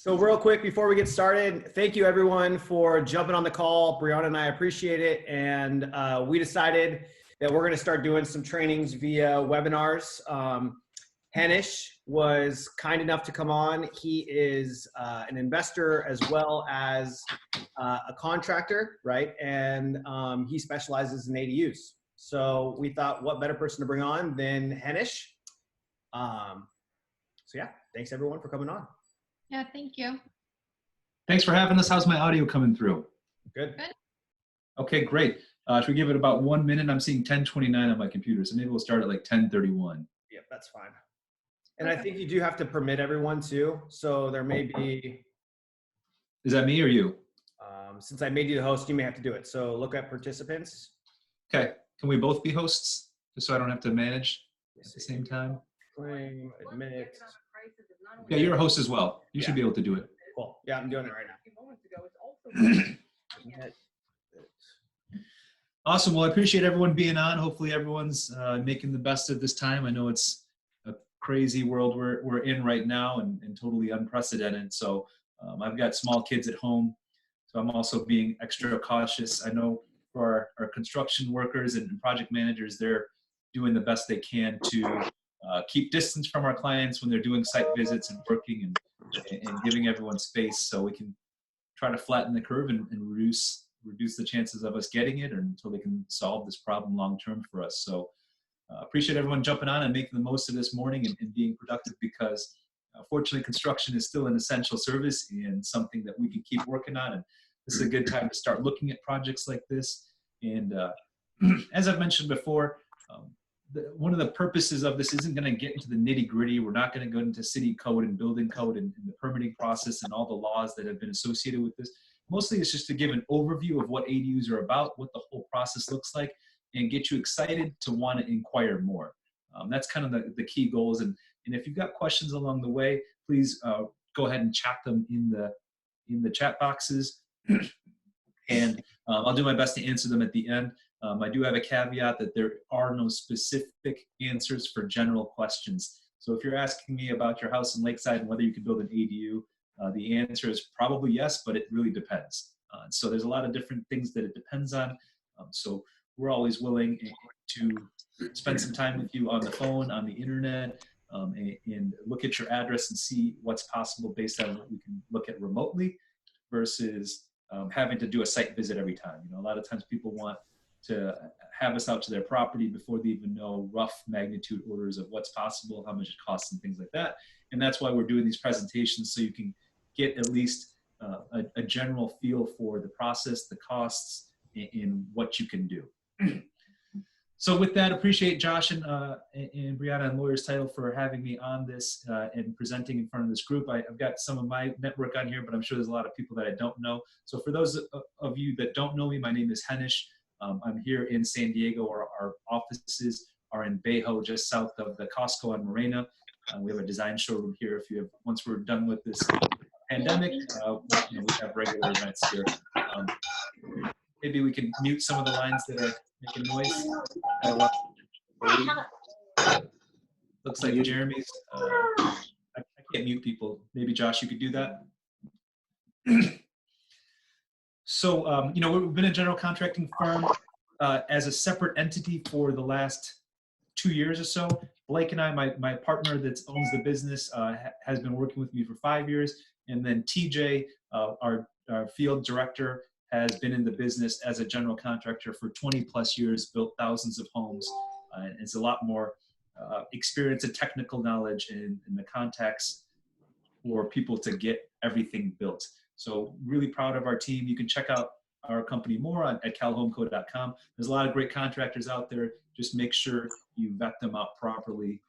So real quick before we get started, thank you everyone for jumping on the call. Briana and I appreciate it. And we decided that we're going to start doing some trainings via webinars. Henish was kind enough to come on. He is an investor as well as a contractor, right? And he specializes in ADUs. So we thought, what better person to bring on than Henish? So yeah, thanks everyone for coming on. Yeah, thank you. Thanks for having us. How's my audio coming through? Good. Good. Okay, great. Should we give it about 1 minute? I'm seeing 10:29 on my computer, so maybe we'll start at like 10:31. Yep, that's fine. And I think you do have to permit everyone too. So there may be. Is that me or you? Since I made you the host, you may have to do it. So look at participants. Okay. Can we both be hosts, just so I don't have to manage at the same time? Claim, admit. Yeah, you're a host as well. You should be able to do it. Cool. Yeah, I'm doing it right now. Awesome. Well, I appreciate everyone being on. Hopefully everyone's making the best of this time. I know it's a crazy world we're in right now and totally unprecedented. So I've got small kids at home, so I'm also being extra cautious. I know for our construction workers and project managers, they're doing the best they can to keep distance from our clients when they're doing site visits and working and giving everyone space so we can try to flatten the curve and reduce the chances of us getting it, or until they can solve this problem long term for us. So appreciate everyone jumping on and making the most of this morning and being productive, because fortunately construction is still an essential service and something that we can keep working on. And this is a good time to start looking at projects like this. And as I've mentioned before, one of the purposes of this isn't going to get into the nitty gritty. We're not going to go into city code and building code and the permitting process and all the laws that have been associated with this. Mostly it's just to give an overview of what ADUs are about, what the whole process looks like, and get you excited to want to inquire more. That's kind of the key goals. And if you've got questions along the way, please go ahead and chat them in the chat boxes. And I'll do my best to answer them at the end. I do have a caveat that there are no specific answers for general questions. So if you're asking me about your house in Lakeside and whether you can build an ADU, the answer is probably yes, but it really depends. So there's a lot of different things that it depends on. So we're always willing to spend some time with you on the phone, on the internet, and look at your address and see what's possible based on what we can look at remotely versus having to do a site visit every time. You know, a lot of times people want to have us out to their property before they even know rough magnitude orders of what's possible, how much it costs, and things like that. And that's why we're doing these presentations, so you can get at least a general feel for the process, the costs, and what you can do. So with that, appreciate Josh and Briana and Lawyer's Title for having me on this and presenting in front of this group. I've got some of my network on here, but I'm sure there's a lot of people that I don't know. So for those of you that don't know me, my name is Henish. I'm here in San Diego. Our offices are in Bayho, just south of the Costco on Morena. We have a design showroom here. Once we're done with this pandemic, we have regular events here. Maybe we can mute some of the lines that are making noise. Looks like Jeremy's. I can't mute people. Maybe Josh, you could do that. So, we've been a general contracting firm as a separate entity for the last 2 years or so. Blake and I, my partner that owns the business, has been working with me for 5 years. And then TJ, our field director, has been in the business as a general contractor for 20 plus years, built thousands of homes, and it's a lot more experience and technical knowledge in the contacts for people to get everything built. So really proud of our team. You can check out our company more at calhomeco.com. There's a lot of great contractors out there. Just make sure you vet them out properly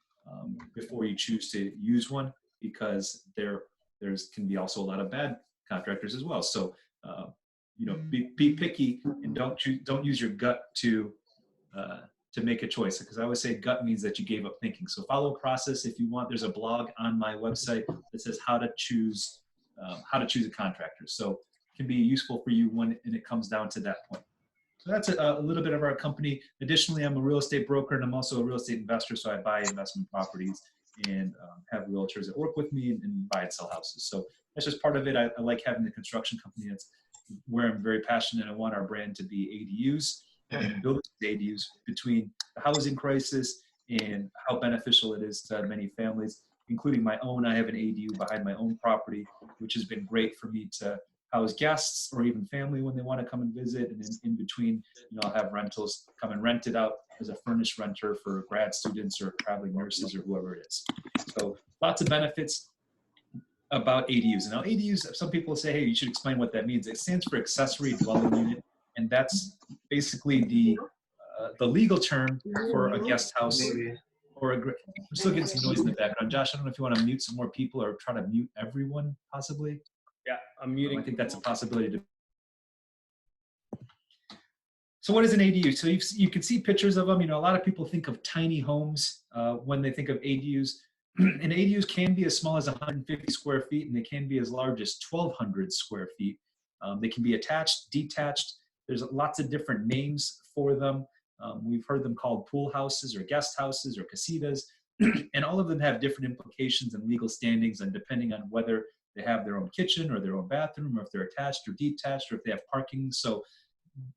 before you choose to use one, because there's can be also a lot of bad contractors as well. So be picky and don't use your gut to make a choice, because I always say gut means that you gave up thinking. So follow a process if you want. There's a blog on my website that says how to choose a contractor. So it can be useful for you when it comes down to that point. So that's a little bit of our company. Additionally, I'm a real estate broker and I'm also a real estate investor. So I buy investment properties and have realtors that work with me and buy and sell houses. So that's just part of it. I like having the construction company. That's where I'm very passionate. I want our brand to be ADUs and building ADUs between the housing crisis and how beneficial it is to many families, including my own. I have an ADU behind my own property, which has been great for me to house guests or even family when they want to come and visit. And in between, I'll have rentals come and rent it out as a furnished renter for grad students or traveling nurses or whoever it is. So lots of benefits about ADUs. And now ADUs, some people say, hey, you should explain what that means. It stands for accessory dwelling unit. And that's basically the legal term for a guest house or I'm still getting some noise in the background. Josh, I don't know if you want to mute some more people or try to mute everyone possibly. Yeah, I'm muting. I think that's a possibility. So what is an ADU? So you can see pictures of them. A lot of people think of tiny homes when they think of ADUs. And ADUs can be as small as 150 square feet, and they can be as large as 1,200 square feet. They can be attached, detached. There's lots of different names for them. We've heard them called pool houses or guest houses or casitas. And all of them have different implications and legal standings, and depending on whether they have their own kitchen or their own bathroom, or if they're attached or detached, or if they have parking. So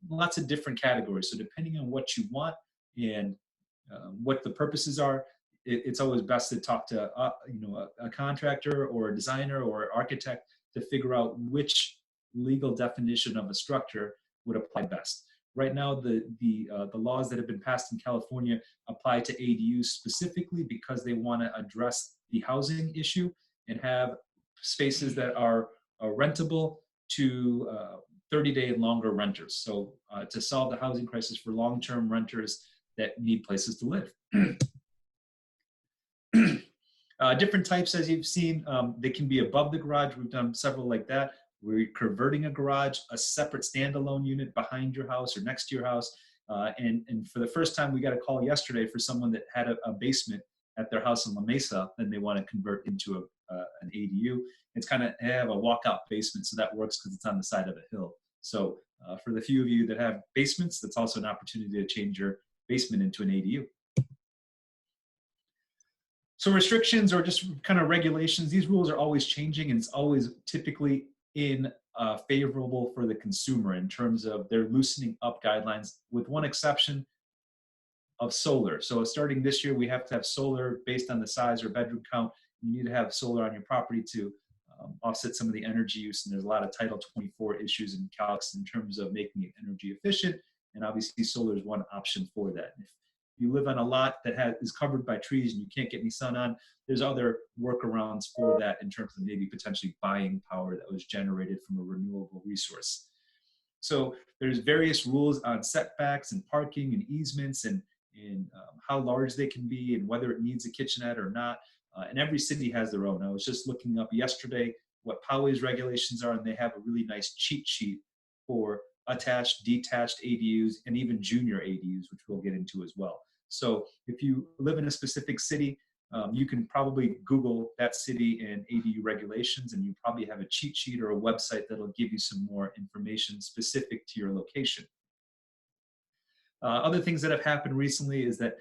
lots of different categories. So depending on what you want and what the purposes are, it's always best to talk to a contractor or a designer or architect to figure out which legal definition of a structure would apply best. Right now, the laws that have been passed in California apply to ADUs specifically because they want to address the housing issue and have spaces that are rentable to 30-day and longer renters. So to solve the housing crisis for long-term renters that need places to live. Different types, as you've seen, they can be above the garage. We've done several like that. We're converting a garage, a separate standalone unit behind your house or next to your house. And for the first time, we got a call yesterday for someone that had a basement at their house in La Mesa, and they want to convert into an ADU. It's kind of have a walkout basement, so that works because it's on the side of a hill. So for the few of you that have basements, that's also an opportunity to change your basement into an ADU. So restrictions or just kind of regulations, these rules are always changing, and it's always typically favorable for the consumer in terms of they're loosening up guidelines, with one exception of solar. So starting this year, we have to have solar based on the size or bedroom count. You need to have solar on your property to offset some of the energy use. And there's a lot of Title 24 issues and calcs in terms of making it energy efficient. And obviously solar is one option for that. If you live on a lot that is covered by trees and you can't get any sun on, there's other workarounds for that in terms of maybe potentially buying power that was generated from a renewable resource. So there's various rules on setbacks and parking and easements and how large they can be and whether it needs a kitchenette or not. And every city has their own. I was just looking up yesterday what Poway's regulations are, and they have a really nice cheat sheet for attached, detached ADUs, and even junior ADUs, which we'll get into as well. So if you live in a specific city, you can probably Google that city and ADU regulations, and you probably have a cheat sheet or a website that'll give you some more information specific to your location. Other things that have happened recently is that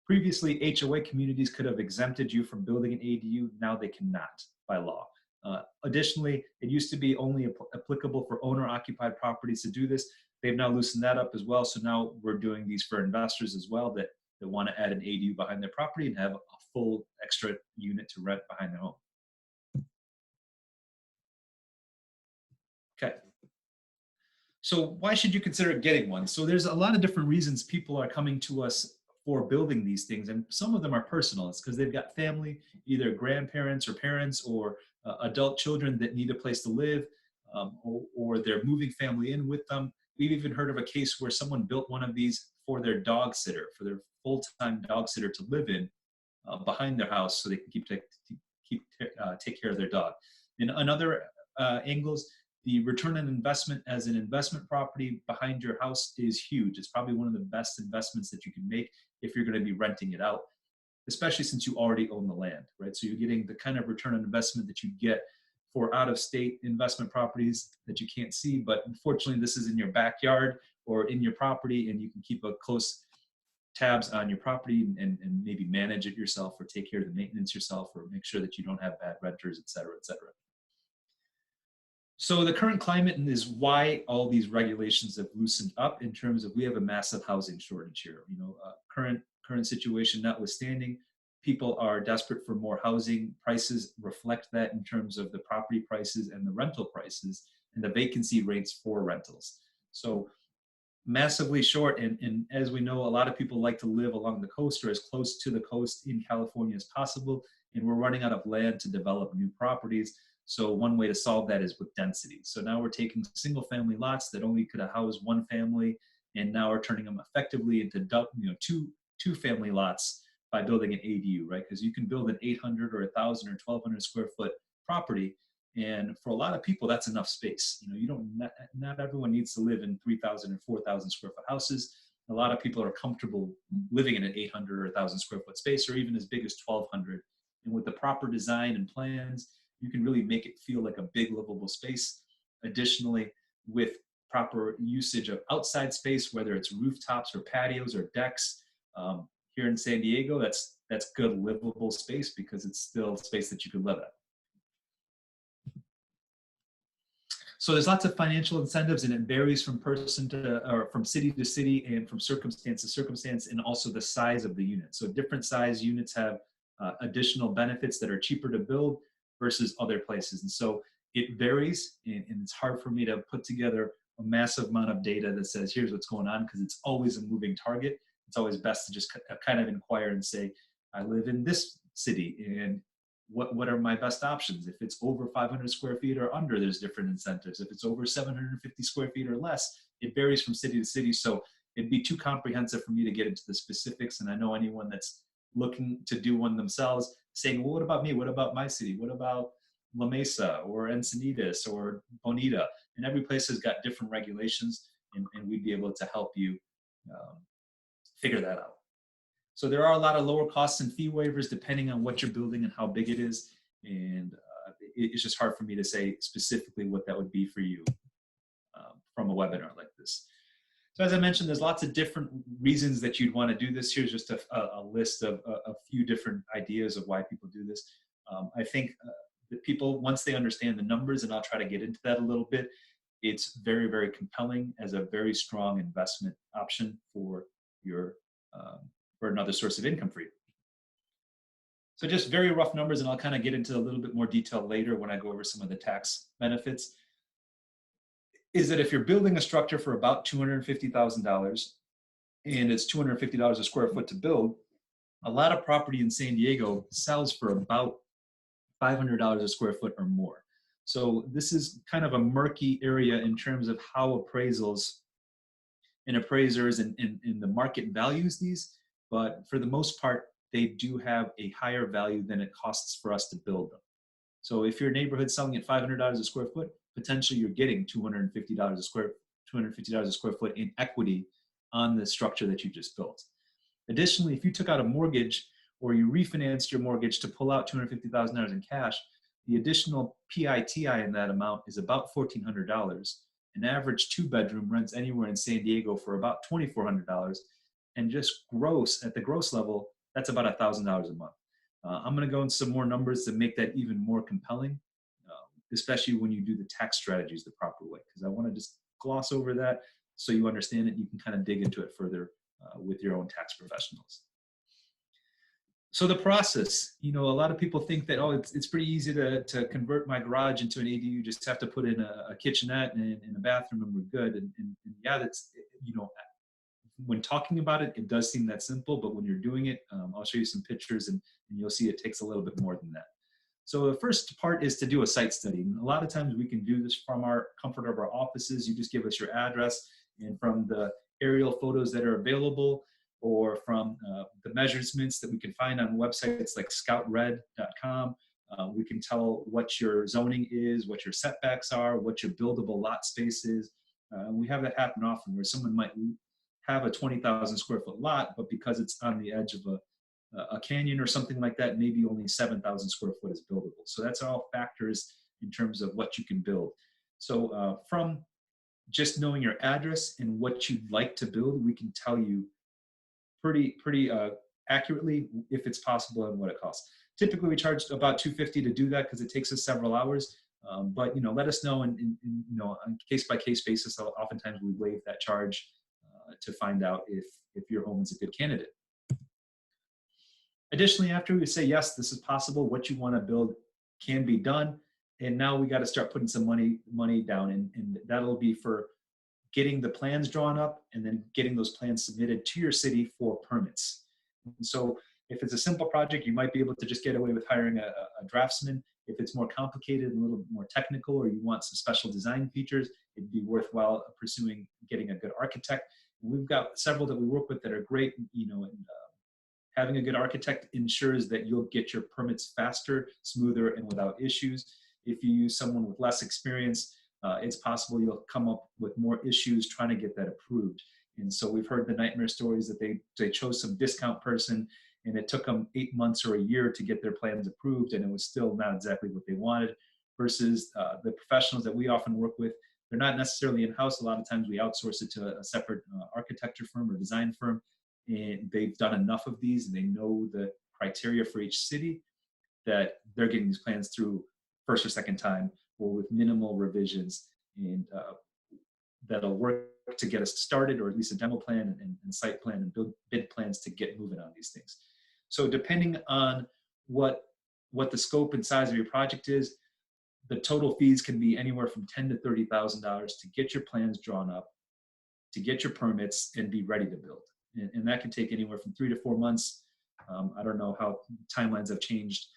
previously HOA communities could have exempted you from building an ADU. Now they cannot by law. Additionally, it used to be only applicable for owner-occupied properties to do this. They've now loosened that up as well. So now we're doing these for investors as well that want to add an ADU behind their property and have a full extra unit to rent behind their home. Okay. So why should you consider getting one? So there's a lot of different reasons people are coming to us for building these things, and some of them are personal. It's because they've got family, either grandparents or parents or adult children that need a place to live, or they're moving family in with them. We've even heard of a case where someone built one of these for their dog sitter, for their full-time dog sitter to live in behind their house so they can take care of their dog. In other angles, the return on investment as an investment property behind your house is huge. It's probably one of the best investments that you can make if you're going to be renting it out, especially since you already own the land, right? So you're getting the kind of return on investment that you get for out-of-state investment properties that you can't see, but unfortunately this is in your backyard or in your property, and you can keep a close tabs on your property and maybe manage it yourself or take care of the maintenance yourself or make sure that you don't have bad renters, et cetera, et cetera. So the current climate is why all these regulations have loosened up in terms of we have a massive housing shortage here. Current situation notwithstanding, people are desperate for more housing. Prices reflect that in terms of the property prices and the rental prices and the vacancy rates for rentals. So massively short, and as we know, a lot of people like to live along the coast or as close to the coast in California as possible, and we're running out of land to develop new properties. So one way to solve that is with density. So now we're taking single family lots that only could house one family, and now we're turning them effectively into two family lots by building an ADU, right? Because you can build an 800 or 1,000 or 1,200 square foot property, and for a lot of people, that's enough space. Not everyone needs to live in 3,000 and 4,000 square foot houses. A lot of people are comfortable living in an 800 or 1,000 square foot space, or even as big as 1,200. And with the proper design and plans, you can really make it feel like a big livable space. Additionally, with proper usage of outside space, whether it's rooftops or patios or decks, here in San Diego, that's good livable space because it's still space that you can live at. So there's lots of financial incentives, and it varies from person to, or from city to city, and from circumstance to circumstance, and also the size of the unit. So different size units have additional benefits that are cheaper to build versus other places. And so it varies, and it's hard for me to put together a massive amount of data that says, here's what's going on, because it's always a moving target. It's always best to just kind of inquire and say, I live in this city, and what are my best options? If it's over 500 square feet or under, there's different incentives. If it's over 750 square feet or less, it varies from city to city. So it'd be too comprehensive for me to get into the specifics. And I know anyone that's looking to do one themselves saying, well, what about me? What about my city? What about La Mesa or Encinitas or Bonita? And every place has got different regulations, and we'd be able to help you figure that out. So there are a lot of lower costs and fee waivers depending on what you're building and how big it is. And it's just hard for me to say specifically what that would be for you from a webinar like this. So as I mentioned, there's lots of different reasons that you'd want to do this. Here's just a list of a few different ideas of why people do this. I think that people, once they understand the numbers, and I'll try to get into that a little bit, it's very, very compelling as a very strong investment option for your for another source of income for you. So just very rough numbers, and I'll kind of get into a little bit more detail later when I go over some of the tax benefits, is that if you're building a structure for about $250,000 and it's $250 a square foot to build, a lot of property in San Diego sells for about $500 a square foot or more. So this is kind of a murky area in terms of how appraisals and appraisers and the market values these. But for the most part, they do have a higher value than it costs for us to build them. So if your neighborhood's selling at $500 a square foot, potentially you're getting $250 a square foot in equity on the structure that you just built. Additionally, if you took out a mortgage or you refinanced your mortgage to pull out $250,000 in cash, the additional PITI in that amount is about $1,400. An average 2-bedroom rents anywhere in San Diego for about $2,400. And just at the gross level, that's about $1,000 a month. I'm going to go into some more numbers to make that even more compelling, especially when you do the tax strategies the proper way, because I want to just gloss over that so you understand it. You can kind of dig into it further with your own tax professionals. So the process, a lot of people think that, oh, it's pretty easy to convert my garage into an ADU. You just have to put in a kitchenette and a bathroom and we're good. And yeah, that's, when talking about it, it does seem that simple, but when you're doing it, I'll show you some pictures and you'll see it takes a little bit more than that. So the first part is to do a site study. And a lot of times we can do this from our comfort of our offices. You just give us your address, and from the aerial photos that are available or from the measurements that we can find on websites like scoutred.com, we can tell what your zoning is, what your setbacks are, what your buildable lot space is. We have that happen often where someone might have a 20,000 square foot lot, but because it's on the edge of a canyon or something like that, maybe only 7,000 square foot is buildable. So that's all factors in terms of what you can build. So from just knowing your address and what you'd like to build, we can tell you pretty accurately if it's possible and what it costs. Typically, we charge about $250 to do that because it takes us several hours. But let us know, and on case by case basis. Oftentimes we waive that charge to find out if your home is a good candidate. Additionally, after we say yes, this is possible, what you want to build can be done, and now we got to start putting some money down, and that'll be for getting the plans drawn up and then getting those plans submitted to your city for permits. And so if it's a simple project, you might be able to just get away with hiring a draftsman. If it's more complicated and a little bit more technical, or you want some special design features, it'd be worthwhile pursuing getting a good architect. And we've got several that we work with that are great, and having a good architect ensures that you'll get your permits faster, smoother, and without issues. If you use someone with less experience, it's possible you'll come up with more issues trying to get that approved. And so we've heard the nightmare stories that they chose some discount person, and it took them 8 months or a year to get their plans approved, and it was still not exactly what they wanted. Versus the professionals that we often work with, they're not necessarily in-house. A lot of times we outsource it to a separate architecture firm or design firm, and they've done enough of these, and they know the criteria for each city that they're getting these plans through first or second time, or with minimal revisions, and that'll work to get us started, or at least a demo plan and site plan and bid plans to get moving on these things. So depending on what the scope and size of your project is, the total fees can be anywhere from $10,000 to $30,000 to get your plans drawn up, to get your permits, and be ready to build. And that can take anywhere from 3 to 4 months. I don't know how timelines have changed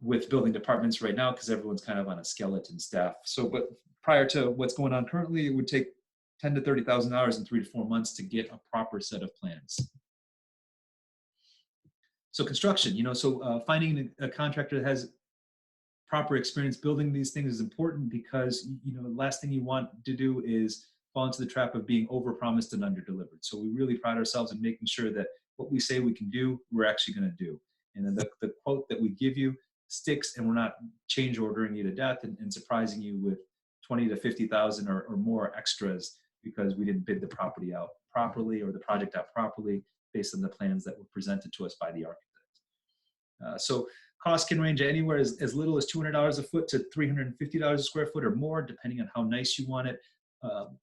with building departments right now, because everyone's kind of on a skeleton staff. So, but prior to what's going on currently, it would take $10,000 to $30,000 in 3 to 4 months to get a proper set of plans. So construction, finding a contractor that has proper experience building these things is important, because the last thing you want to do is fall into the trap of being overpromised and underdelivered. So we really pride ourselves in making sure that what we say we can do, we're actually going to do. And then the quote that we give you sticks, and we're not change ordering you to death and surprising you with 20 to 50,000 or more extras because we didn't bid the property out properly or the project out properly based on the plans that were presented to us by the architect. So costs can range anywhere as little as $200 a foot to $350 a square foot or more, depending on how nice you want it.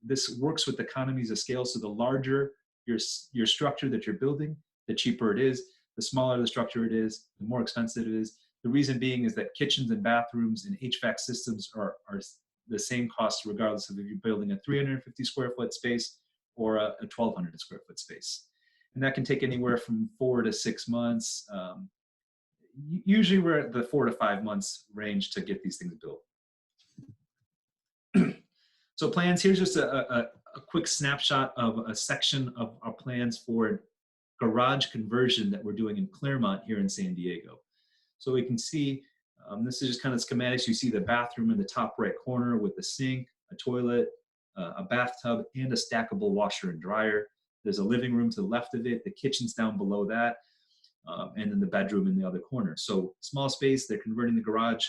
This works with economies of scale. So the larger your structure that you're building, the cheaper it is. The smaller the structure it is, the more expensive it is. The reason being is that kitchens and bathrooms and HVAC systems are the same cost regardless of if you're building a 350 square foot space or a 1,200 square foot space. And that can take anywhere from 4 to 6 months. Usually we're at the 4 to 5 months range to get these things built. So plans, here's just a quick snapshot of a section of our plans for garage conversion that we're doing in Claremont here in San Diego. So we can see, this is just kind of schematics. You see the bathroom in the top right corner with the sink, a toilet, a bathtub, and a stackable washer and dryer. There's a living room to the left of it, the kitchen's down below that, and then the bedroom in the other corner. So small space, they're converting the garage,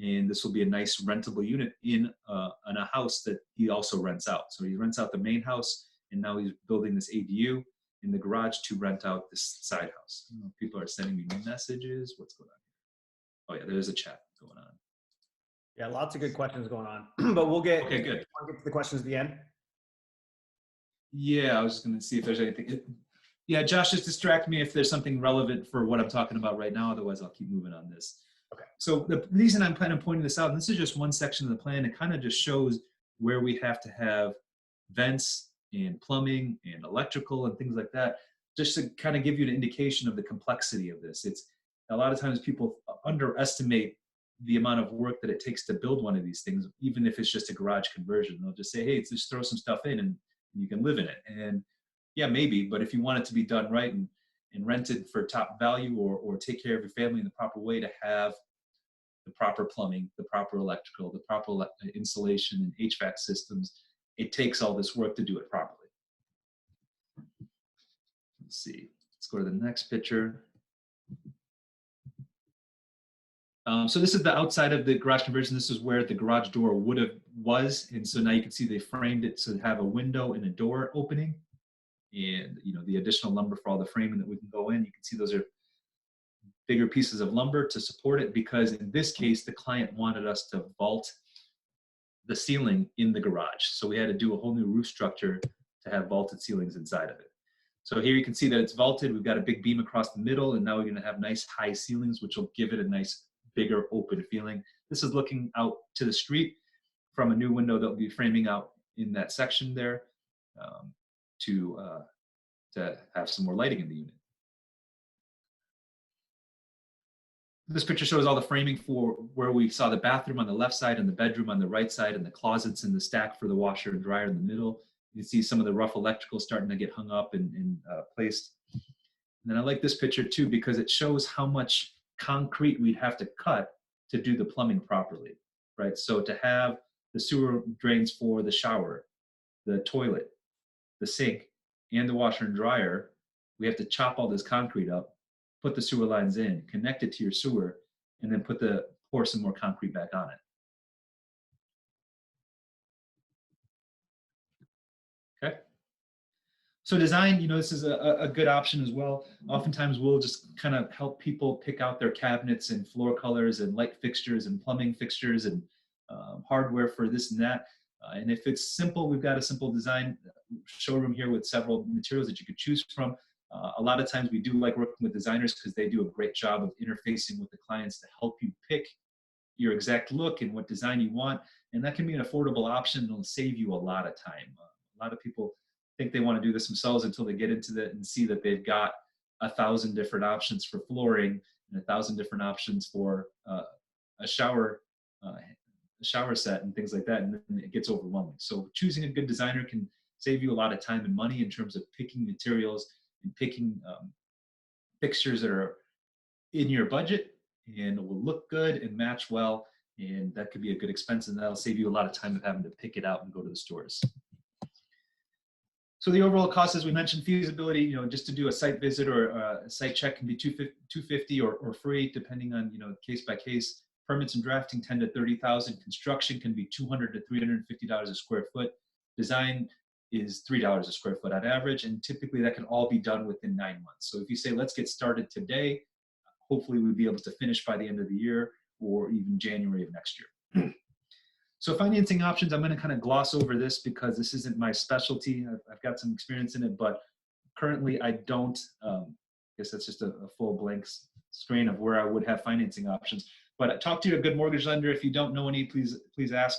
and this will be a nice rentable unit in a house that he also rents out. So he rents out the main house, and now he's building this ADU in the garage to rent out this side house. People are sending me messages. What's going on here? Oh yeah, there's a chat going on. Yeah, lots of good questions going on, but we'll get, okay, good. I'll get to the questions at the end. Yeah, I was just going to see if there's anything. Yeah, Josh, just distract me if there's something relevant for what I'm talking about right now. Otherwise, I'll keep moving on this. Okay. So the reason I'm kind of pointing this out, and this is just one section of the plan, it kind of just shows where we have to have vents and plumbing and electrical and things like that, just to kind of give you an indication of the complexity of this. It's a lot of times people underestimate the amount of work that it takes to build one of these things, even if it's just a garage conversion. They'll just say, hey, just throw some stuff in and you can live in it. And yeah, maybe, but if you want it to be done right and rented for top value or take care of your family in the proper way, to have the proper plumbing, the proper electrical, the proper insulation and HVAC systems, it takes all this work to do it properly. Let's see, let's go to the next picture. So this is the outside of the garage conversion. This is where the garage door was. And so now you can see they framed it to have a window and a door opening. and the additional lumber for all the framing that we can go in. You can see those are bigger pieces of lumber to support it, because in this case, the client wanted us to vault the ceiling in the garage. So we had to do a whole new roof structure to have vaulted ceilings inside of it. So here you can see that it's vaulted. We've got a big beam across the middle, and now we're going to have nice high ceilings, which will give it a nice bigger open feeling. This is looking out to the street from a new window that will be framing out in that section there, to have some more lighting in the unit. This picture shows all the framing for where we saw the bathroom on the left side and the bedroom on the right side, and the closets in the stack for the washer and dryer in the middle. You can see some of the rough electrical starting to get hung up and placed. And then I like this picture too, because it shows how much concrete we'd have to cut to do the plumbing properly, right? So to have the sewer drains for the shower, the toilet, the sink, and the washer and dryer, we have to chop all this concrete up, put the sewer lines in, connect it to your sewer, and then pour some more concrete back on it. Okay. So design, this is a good option as well. Oftentimes we'll just kind of help people pick out their cabinets and floor colors and light fixtures and plumbing fixtures and hardware for this and that. And if it's simple, we've got a simple design showroom here with several materials that you could choose from. A lot of times we do like working with designers because they do a great job of interfacing with the clients to help you pick your exact look and what design you want. And that can be an affordable option. It'll save you a lot of time. A lot of people think they want to do this themselves until they get into it and see that they've got 1,000 different options for flooring and 1,000 different options for a shower set and things like that, and then it gets overwhelming. So choosing a good designer can save you a lot of time and money in terms of picking materials and picking fixtures that are in your budget and will look good and match well, and that could be a good expense, and that'll save you a lot of time of having to pick it out and go to the stores. So the overall cost, as we mentioned, feasibility, just to do a site visit or a site check can be $250 or free, depending on case by case. Permits and drafting $10,000 to $30,000. Construction can be $200 to $350 a square foot. Design is $3 a square foot on average, and typically that can all be done within 9 months. So if you say, let's get started today, hopefully we'll be able to finish by the end of the year or even January of next year. So financing options, I'm going to kind of gloss over this because this isn't my specialty. I've got some experience in it, but currently I don't. I guess that's just a full blank screen of where I would have financing options. But talk to a good mortgage lender. If you don't know any, please ask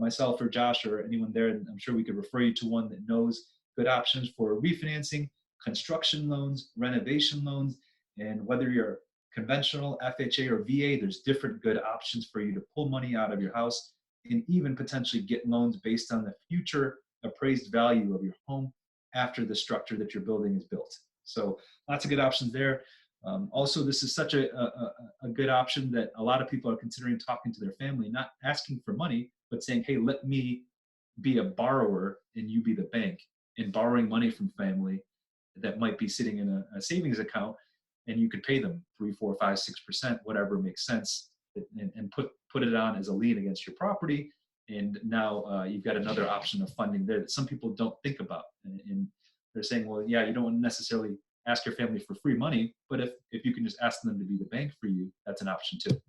myself or Josh or anyone there, and I'm sure we could refer you to one that knows good options for refinancing, construction loans, renovation loans, and whether you're conventional, FHA, or VA, there's different good options for you to pull money out of your house and even potentially get loans based on the future appraised value of your home after the structure that you're building is built. So lots of good options there. Also, this is such a good option that a lot of people are considering talking to their family, not asking for money, but saying, hey, let me be a borrower and you be the bank, and borrowing money from family that might be sitting in a savings account, and you could pay them 3, 4, 5, 6%, whatever makes sense, and put it on as a lien against your property. And now you've got another option of funding there that some people don't think about. And they're saying, well, yeah, you don't necessarily ask your family for free money, but if you can just ask them to be the bank for you, that's an option too.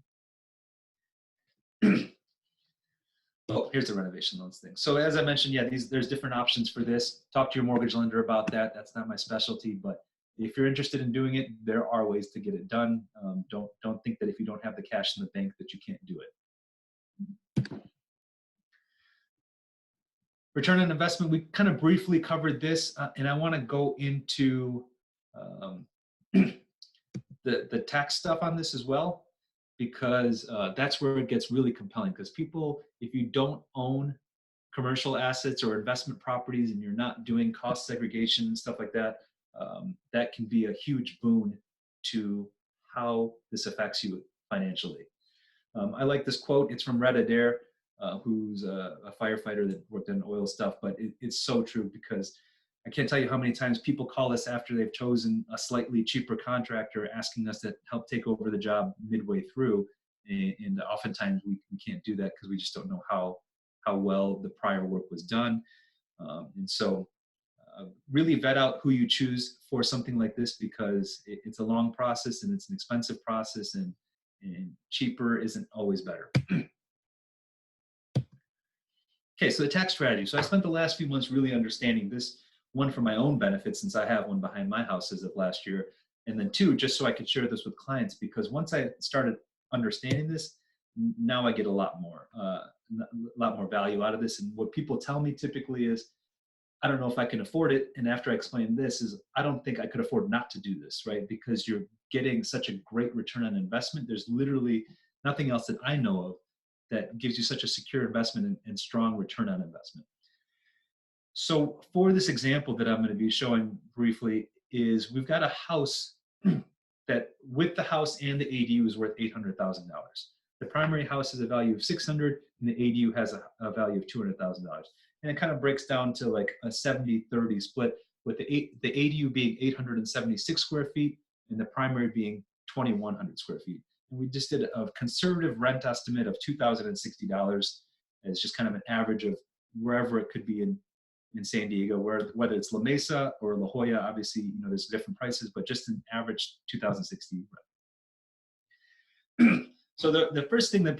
Oh, here's the renovation loans thing. So as I mentioned, yeah, there's different options for this. Talk to your mortgage lender about that. That's not my specialty, but if you're interested in doing it, there are ways to get it done. Don't think that if you don't have the cash in the bank that you can't do it. Return on investment, we kind of briefly covered this, and I want to go into the tax stuff on this as well, because that's where it gets really compelling. Because people, if you don't own commercial assets or investment properties and you're not doing cost segregation and stuff like that, that can be a huge boon to how this affects you financially. I like this quote. It's from Red Adair, who's a firefighter that worked in oil stuff, but it's so true, because I can't tell you how many times people call us after they've chosen a slightly cheaper contractor asking us to help take over the job midway through. And oftentimes we can't do that because we just don't know how well the prior work was done. And so really vet out who you choose for something like this, because it's a long process and it's an expensive process, and cheaper isn't always better. Okay, so the tax strategy. So I spent the last few months really understanding this, one for my own benefit, since I have one behind my house as of last year, and then two, just so I could share this with clients, because once I started understanding this, now I get a lot more value out of this. And what people tell me typically is, I don't know if I can afford it. And after I explain this, is I don't think I could afford not to do this, right? Because you're getting such a great return on investment. There's literally nothing else that I know of that gives you such a secure investment and strong return on investment. So for this example that I'm going to be showing briefly, is we've got a house that with the house and the ADU is worth $800,000. The primary house has a value of $600,000 and the ADU has a value of $200,000. And it kind of breaks down to like a 70-30 split, with the ADU being 876 square feet and the primary being 2,100 square feet. And we just did a conservative rent estimate of $2,060 as just kind of an average of wherever it could be in San Diego, whether it's La Mesa or La Jolla. Obviously, there's different prices, but just an average $2,060 rent. So the first thing that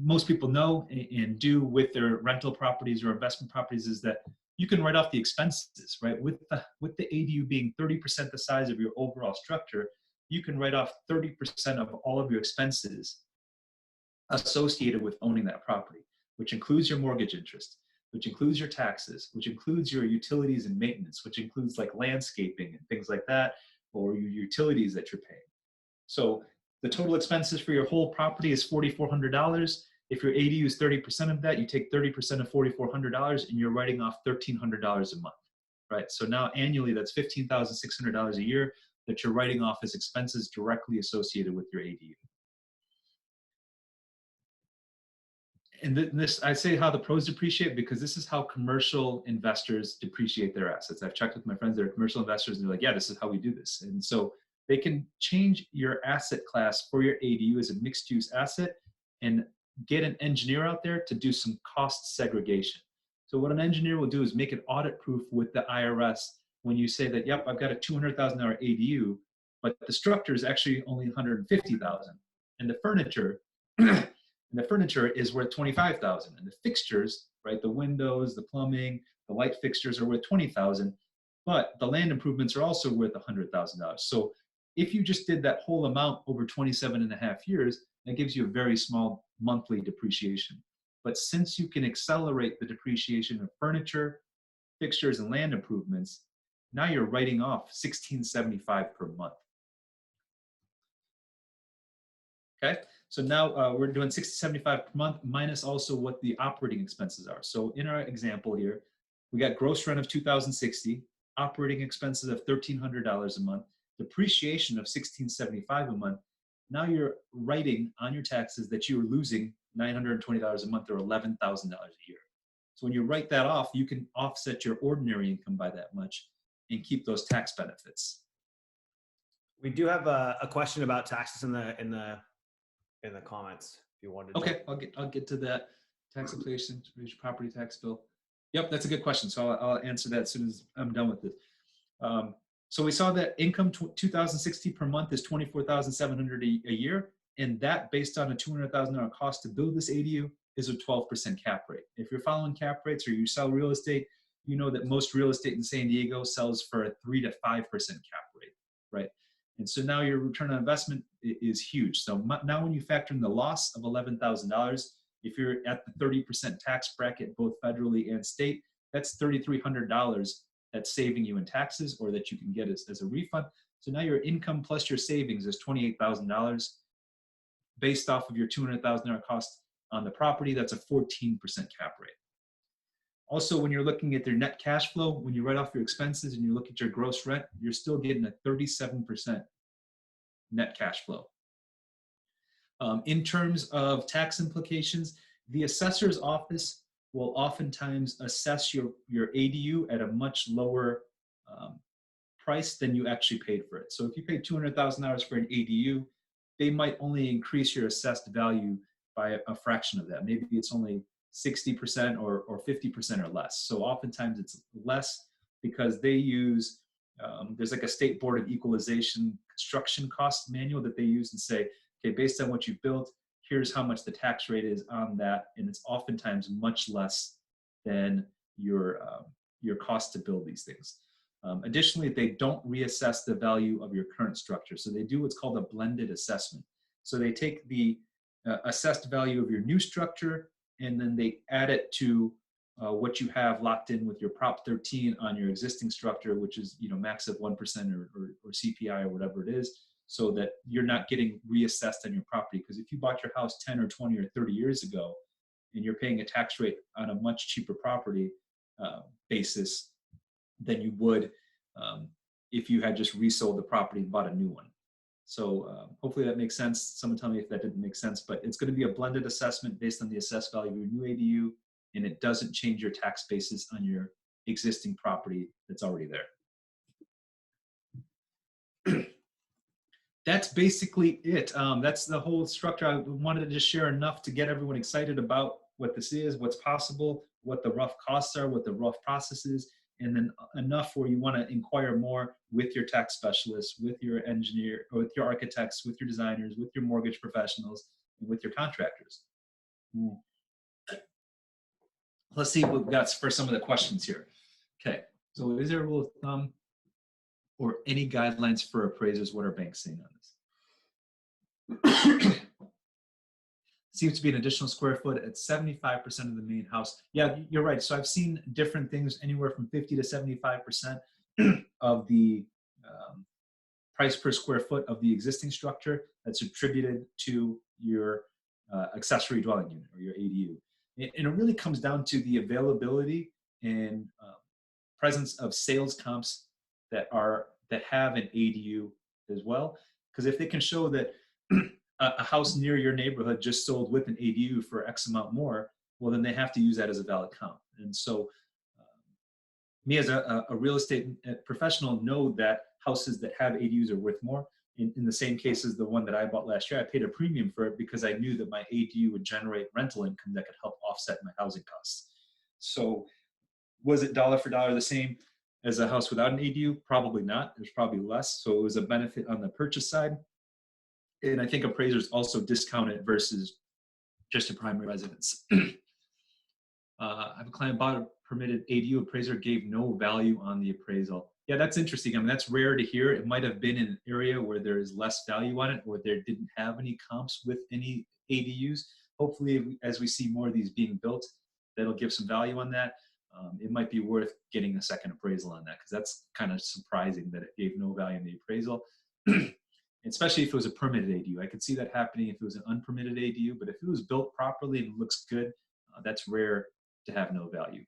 most people know and do with their rental properties or investment properties is that you can write off the expenses, right? With the ADU being 30% the size of your overall structure, you can write off 30% of all of your expenses associated with owning that property, which includes your mortgage interest, which includes your taxes, which includes your utilities and maintenance, which includes like landscaping and things like that, or your utilities that you're paying. So the total expenses for your whole property is $4,400. If your ADU is 30% of that, you take 30% of $4,400 and you're writing off $1,300 a month, right? So now annually, that's $15,600 a year that you're writing off as expenses directly associated with your ADU. And this, I say how the pros depreciate, because this is how commercial investors depreciate their assets. I've checked with my friends that are commercial investors, and they're like, yeah, this is how we do this. And so they can change your asset class for your ADU as a mixed use asset and get an engineer out there to do some cost segregation. So what an engineer will do is make it audit proof with the IRS when you say that, yep, I've got a $200,000 ADU, but the structure is actually only $150,000. And the furniture, is worth $25,000. And the fixtures, right, the windows, the plumbing, the light fixtures are worth $20,000, but the land improvements are also worth $100,000. So if you just did that whole amount over 27.5 years, that gives you a very small monthly depreciation. But since you can accelerate the depreciation of furniture, fixtures, and land improvements, now you're writing off $1,675 per month. Okay, so now we're doing $1,675 per month minus also what the operating expenses are. So in our example here, we got gross rent of $2,060, operating expenses of $1,300 a month, depreciation of $1,675 a month. Now you're writing on your taxes that you're losing $920 a month, or $11,000 a year. So when you write that off, you can offset your ordinary income by that much and keep those tax benefits. We do have a question about taxes in the comments. If you wanted. Okay, I'll get to that. Tax inflation, property tax bill. Yep, that's a good question. So I'll answer that as soon as I'm done with this. So we saw that income $2,060 per month is $24,700 a year, and that based on a $200,000 cost to build this ADU is a 12% cap rate. If you're following cap rates or you sell real estate, you know that most real estate in San Diego sells for a 3 to 5% cap rate, right? And so now your return on investment is huge. So now when you factor in the loss of $11,000, if you're at the 30% tax bracket, both federally and state, that's $3,300 that's saving you in taxes, or that you can get as a refund. So now your income plus your savings is $28,000 based off of your $200,000 cost on the property. That's a 14% cap rate. Also, when you're looking at their net cash flow, when you write off your expenses and you look at your gross rent, you're still getting a 37% net cash flow. In terms of tax implications, the assessor's office will oftentimes assess your ADU at a much lower price than you actually paid for it. So if you paid $200,000 for an ADU, they might only increase your assessed value by a fraction of that. Maybe it's only 60% or 50% or less. So oftentimes it's less because they use, there's like a state board of equalization construction cost manual that they use and say, okay, based on what you built, here's how much the tax rate is on that. And it's oftentimes much less than your cost to build these things. Additionally, they don't reassess the value of your current structure. So they do what's called a blended assessment. So they take the assessed value of your new structure, and then they add it to what you have locked in with your Prop 13 on your existing structure, which is max of 1% or CPI or whatever it is, so that you're not getting reassessed on your property. Because if you bought your house 10 or 20 or 30 years ago, and you're paying a tax rate on a much cheaper property basis than you would if you had just resold the property and bought a new one. So hopefully that makes sense. Someone tell me if that didn't make sense, but it's going to be a blended assessment based on the assessed value of your new ADU, and it doesn't change your tax basis on your existing property that's already there. That's basically it. That's the whole structure. I wanted to just share enough to get everyone excited about what this is, what's possible, what the rough costs are, what the rough process is, and then enough where you want to inquire more with your tax specialists, with your engineer, or with your architects, with your designers, with your mortgage professionals, and with your contractors. Let's see what we've got for some of the questions here. Okay, so is there a rule of thumb or any guidelines for appraisers? What are banks saying on this? Seems to be an additional square foot at 75% of the main house. Yeah, you're right. So I've seen different things, anywhere from 50 to 75% of the price per square foot of the existing structure that's attributed to your accessory dwelling unit or your ADU. And it really comes down to the availability and presence of sales comps that have an ADU as well. Because if they can show that a house near your neighborhood just sold with an ADU for X amount more, well, then they have to use that as a valid comp. And so me as a real estate professional know that houses that have ADUs are worth more. In the same case as the one that I bought last year, I paid a premium for it because I knew that my ADU would generate rental income that could help offset my housing costs. So was it dollar for dollar the same as a house without an ADU? Probably not. There's probably less. So it was a benefit on the purchase side. And I think appraisers also discount it versus just a primary residence. I have a client bought a permitted ADU, appraiser gave no value on the appraisal. Yeah, that's interesting. I mean, that's rare to hear. It might have been in an area where there is less value on it, or there didn't have any comps with any ADUs. Hopefully, as we see more of these being built, that'll give some value on that. It might be worth getting a second appraisal on that, because that's kind of surprising that it gave no value in the appraisal. Especially if it was a permitted ADU. I could see that happening if it was an unpermitted ADU, but if it was built properly and looks good, that's rare to have no value.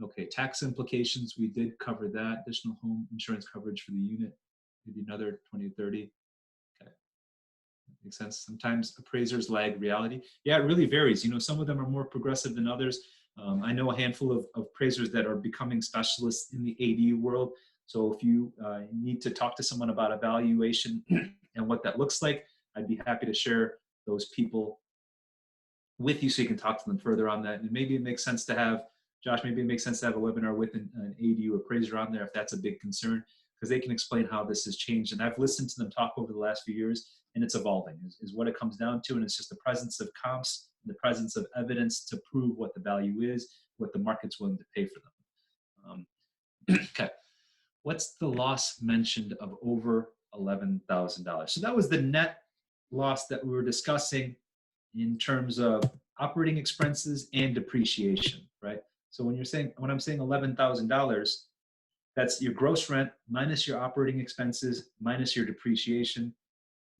Okay, tax implications, we did cover that. Additional home insurance coverage for the unit, maybe another 20 or 30. Okay, makes sense. Sometimes appraisers lag reality. Yeah, it really varies. Some of them are more progressive than others. I know a handful of appraisers that are becoming specialists in the ADU world. So if you need to talk to someone about evaluation and what that looks like, I'd be happy to share those people with you so you can talk to them further on that. And maybe it makes sense to have, Josh, maybe it makes sense to have a webinar with an ADU appraiser on there if that's a big concern, because they can explain how this has changed. And I've listened to them talk over the last few years, and it's evolving is what it comes down to. And it's just the presence of comps, the presence of evidence to prove what the value is, what the market's willing to pay for them. Okay. What's the loss mentioned of over $11,000? So that was the net loss that we were discussing in terms of operating expenses and depreciation, right? So when I'm saying $11,000, that's your gross rent minus your operating expenses minus your depreciation.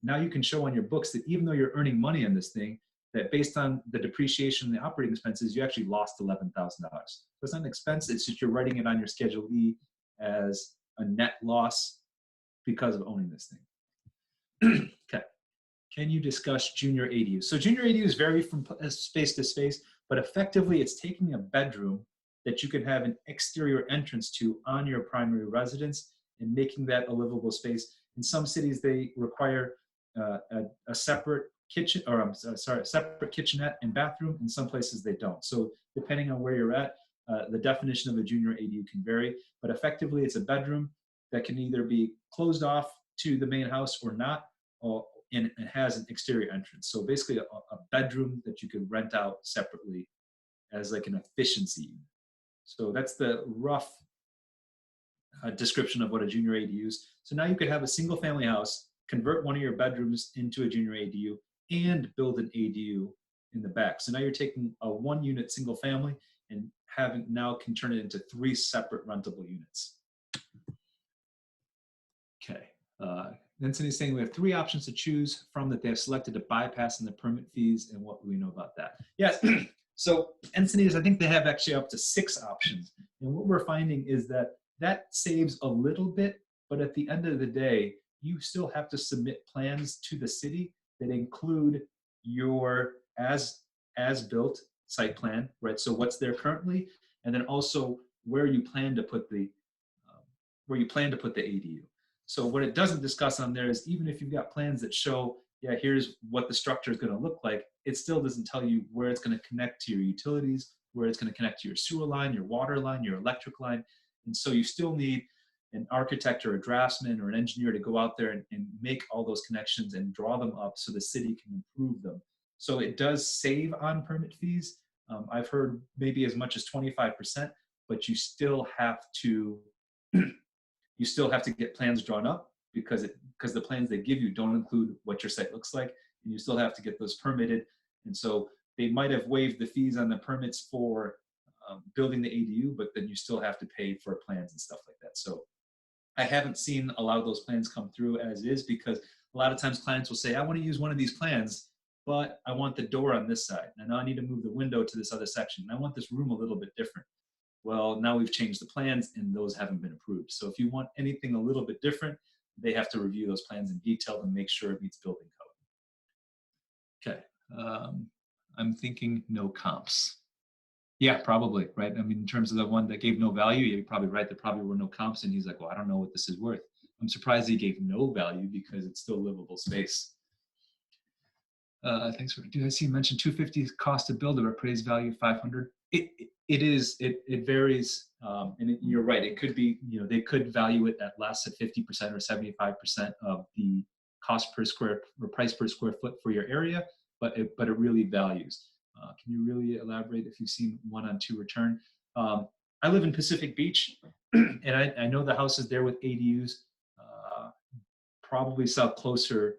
Now you can show on your books that even though you're earning money on this thing, that based on the depreciation and the operating expenses, you actually lost $11,000. So it's not an expense, it's just you're writing it on your Schedule E as a net loss because of owning this thing. Okay. Can you discuss junior ADUs? So junior ADUs vary from space to space, but effectively it's taking a bedroom that you can have an exterior entrance to on your primary residence and making that a livable space. In some cities, they require a separate kitchen, or separate kitchenette and bathroom. In some places they don't. So depending on where you're at, The definition of a junior ADU can vary, but effectively it's a bedroom that can either be closed off to the main house or not, and it has an exterior entrance. So basically a bedroom that you could rent out separately as like an efficiency unit. So that's the rough description of what a junior ADU is. So now you could have a single family house, convert one of your bedrooms into a junior ADU, and build an ADU in the back. So now you're taking a 1-unit single family and now can turn it into 3 separate rentable units. Okay. Then Cindy's saying we have 3 options to choose from that they have selected to bypass in the permit fees, and what do we know about that? Yes. So Encinitas, I think they have actually up to 6 options. And what we're finding is that saves a little bit, but at the end of the day, you still have to submit plans to the city that include your as-built site plan, right? So what's there currently, and then also where you plan to put the ADU. So what it doesn't discuss on there is even if you've got plans that show, yeah, here's what the structure is going to look like, it still doesn't tell you where it's going to connect to your utilities, where it's going to connect to your sewer line, your water line, your electric line. And so you still need an architect or a draftsman or an engineer to go out there and make all those connections and draw them up so the city can improve them. So it does save on permit fees. I've heard maybe as much as 25%, but you still have to get plans drawn up because the plans they give you don't include what your site looks like, and you still have to get those permitted. And so they might have waived the fees on the permits for building the ADU, but then you still have to pay for plans and stuff like that. So I haven't seen a lot of those plans come through as is, because a lot of times clients will say, I want to use one of these plans, but I want the door on this side, and now I need to move the window to this other section, and I want this room a little bit different. Well, now we've changed the plans and those haven't been approved. So if you want anything a little bit different, they have to review those plans in detail and make sure it meets building code. Okay, I'm thinking no comps. Yeah, probably, right? I mean, in terms of the one that gave no value, you're probably right, there probably were no comps, and he's like, well, I don't know what this is worth. I'm surprised he gave no value because it's still livable space. Thanks for, do I see you mentioned 250 cost to build or appraised value 500? It varies, and you're right. It could be, they could value it at less at 50% or 75% of the cost per square or price per square foot for your area, but it really values. Can you really elaborate if you've seen 1 on 2 return? I live in Pacific Beach, and I know the houses there with ADUs probably sell closer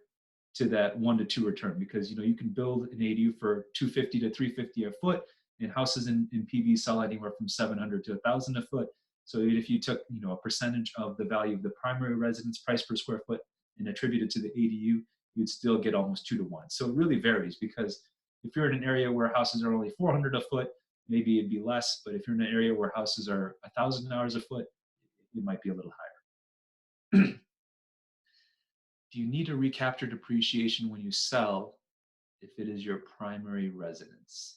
to that 1 to 2 return, because you can build an ADU for $250 to $350 a foot, and houses in PV sell anywhere from $700 to $1,000 a foot. So even if you took a percentage of the value of the primary residence price per square foot and attributed to the ADU, you'd still get almost 2 to 1. So it really varies, because if you're in an area where houses are only $400 a foot, maybe it'd be less. But if you're in an area where houses are $1,000 a foot, it might be a little higher. Do you need to recapture depreciation when you sell if it is your primary residence?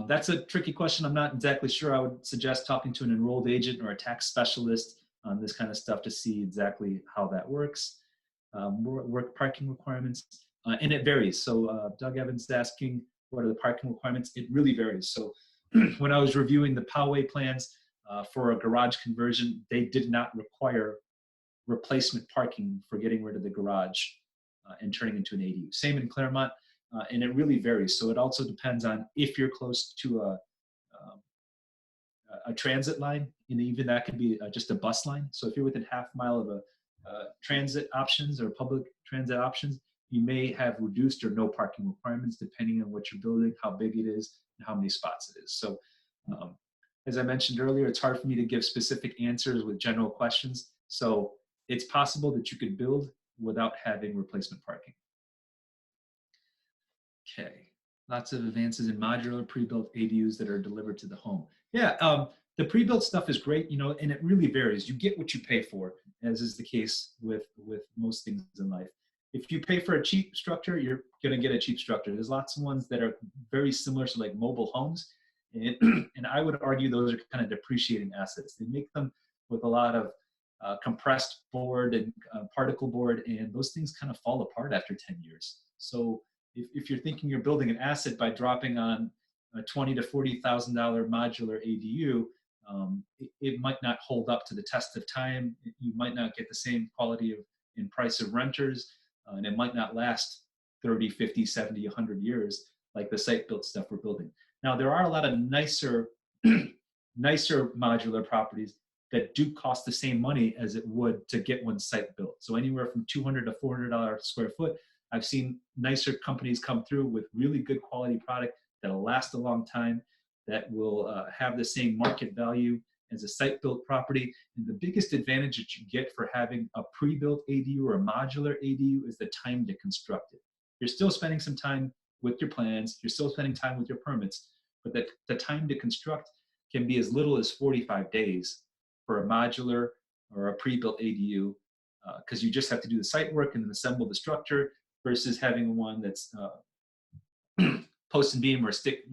That's a tricky question. I'm not exactly sure. I would suggest talking to an enrolled agent or a tax specialist on this kind of stuff to see exactly how that works. Work parking requirements, and it varies. So Doug Evans is asking, what are the parking requirements? It really varies. So when I was reviewing the Poway plans for a garage conversion, they did not require replacement parking for getting rid of the garage and turning into an ADU. Same in Claremont, and it really varies. So it also depends on if you're close to a transit line, and even that could be just a bus line. So if you're within half mile of a transit options or public transit options, you may have reduced or no parking requirements depending on what you're building, how big it is, and how many spots it is. So as I mentioned earlier, it's hard for me to give specific answers with general questions. So it's possible that you could build without having replacement parking. Okay, lots of advances in modular pre-built ADUs that are delivered to the home. Yeah, the pre-built stuff is great, and it really varies. You get what you pay for, as is the case with most things in life. If you pay for a cheap structure, you're going to get a cheap structure. There's lots of ones that are very similar to like mobile homes, and I would argue those are kind of depreciating assets. They make them with a lot of compressed board and particle board, and those things kind of fall apart after 10 years. So if you're thinking you're building an asset by dropping on a $20,000 to $40,000 modular ADU, it might not hold up to the test of time. You might not get the same quality in price of renters, and it might not last 30, 50, 70, 100 years like the site-built stuff we're building. Now, there are a lot of nicer modular properties that do cost the same money as it would to get one site-built. So anywhere from $200 to $400 square foot. I've seen nicer companies come through with really good quality product that'll last a long time, that will have the same market value as a site-built property. And the biggest advantage that you get for having a pre-built ADU or a modular ADU is the time to construct it. You're still spending some time with your plans, you're still spending time with your permits, but the time to construct can be as little as 45 days for a modular or a pre-built ADU, because you just have to do the site work and then assemble the structure, versus having one that's post and beam or stick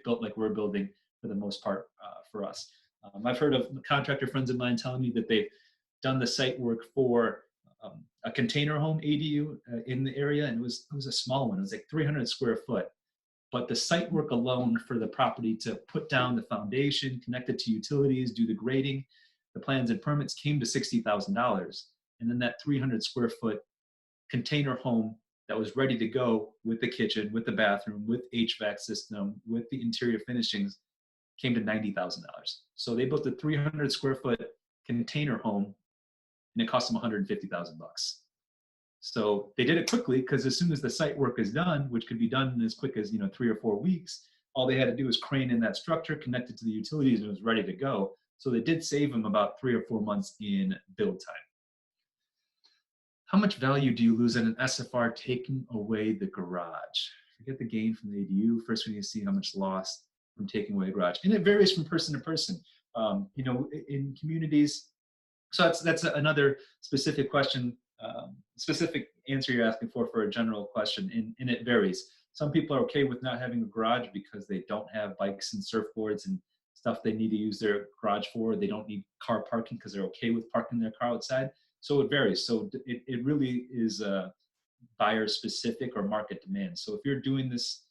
built like we're building for the most part for us. I've heard of contractor friends of mine telling me that they've done the site work for a container home ADU in the area, and it was a small one. It was like 300 square foot. But the site work alone for the property to put down the foundation, connect it to utilities, do the grading, the plans and permits came to $60,000. And then that 300 square foot container home that was ready to go with the kitchen, with the bathroom, with HVAC system, with the interior finishings came to $90,000. So they built a 300 square foot container home and it cost them $150,000. So they did it quickly because as soon as the site work is done, which could be done as quick as 3 or 4 weeks, all they had to do was crane in that structure, connect it to the utilities, and it was ready to go. So they did save them about 3 or 4 months in build time. How much value do you lose in an SFR taking away the garage? Forget the gain from the ADU. First, we need to see how much loss from taking away a garage. And it varies from person to person. In communities, so that's another specific question, specific answer you're asking for a general question, and it varies. Some people are okay with not having a garage because they don't have bikes and surfboards and stuff they need to use their garage for. They don't need car parking because they're okay with parking their car outside. So it varies. So it really is buyer specific or market demand. So if you're doing this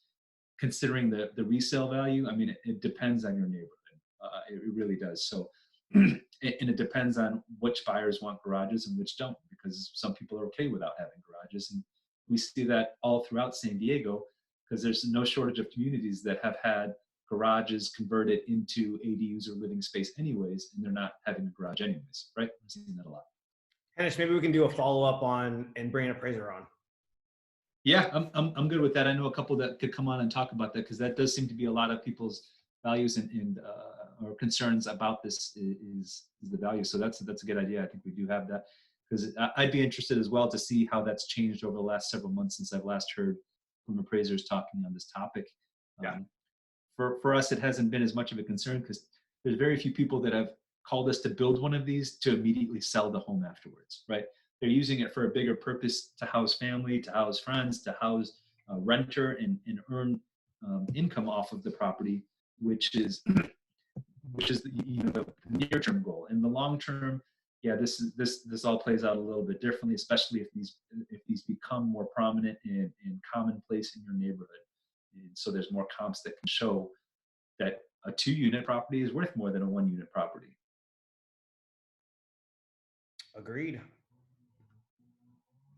considering the resale value, I mean, it depends on your neighborhood. It really does. So, and it depends on which buyers want garages and which don't, because some people are okay without having garages. And we see that all throughout San Diego, because there's no shortage of communities that have had garages converted into ADUs or living space anyways, and they're not having a garage anyways, right? I'm seeing that a lot. Henish, maybe we can do a follow-up on and bring an appraiser on. Yeah, I'm good with that. I know a couple that could come on and talk about that, because that does seem to be a lot of people's values and or concerns about this is the value. So that's a good idea. I think we do have that, because I'd be interested as well to see how that's changed over the last several months since I've last heard from appraisers talking on this topic. Yeah. For us, it hasn't been as much of a concern because there's very few people that have called us to build one of these to immediately sell the home afterwards, right? They're using it for a bigger purpose, to house family, to house friends, to house a renter and earn income off of the property, which is the near-term goal. In the long term, yeah, this all plays out a little bit differently, especially if these become more prominent and commonplace in your neighborhood. And so there's more comps that can show that a 2-unit property is worth more than a 1-unit property. Agreed.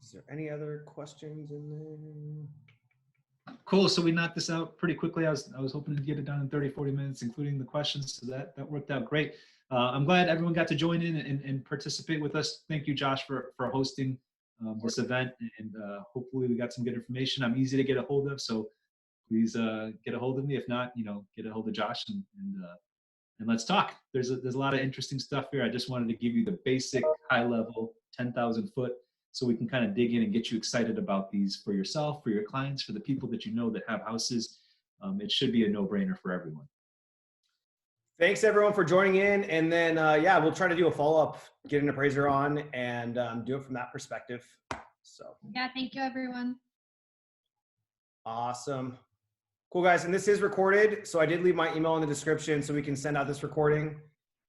Is there any other questions in there? Cool. So we knocked this out pretty quickly. I was hoping to get it done in 30, 40 minutes, including the questions. So that worked out great. I'm glad everyone got to join in and participate with us. Thank you, Josh, for hosting this event. And hopefully we got some good information. I'm easy to get a hold of, so please get a hold of me. If not, get a hold of Josh and let's talk. There's a lot of interesting stuff here. I just wanted to give you the basic high level 10,000 foot, so we can kind of dig in and get you excited about these for yourself, for your clients, for the people that you know that have houses. It should be a no-brainer for everyone. Thanks everyone for joining in. And then, yeah, we'll try to do a follow-up, get an appraiser on and do it from that perspective. So yeah, thank you everyone. Awesome. Cool guys. And this is recorded. So I did leave my email in the description so we can send out this recording.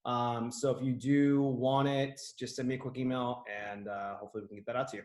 So if you do want it, just send me a quick email and hopefully we can get that out to you.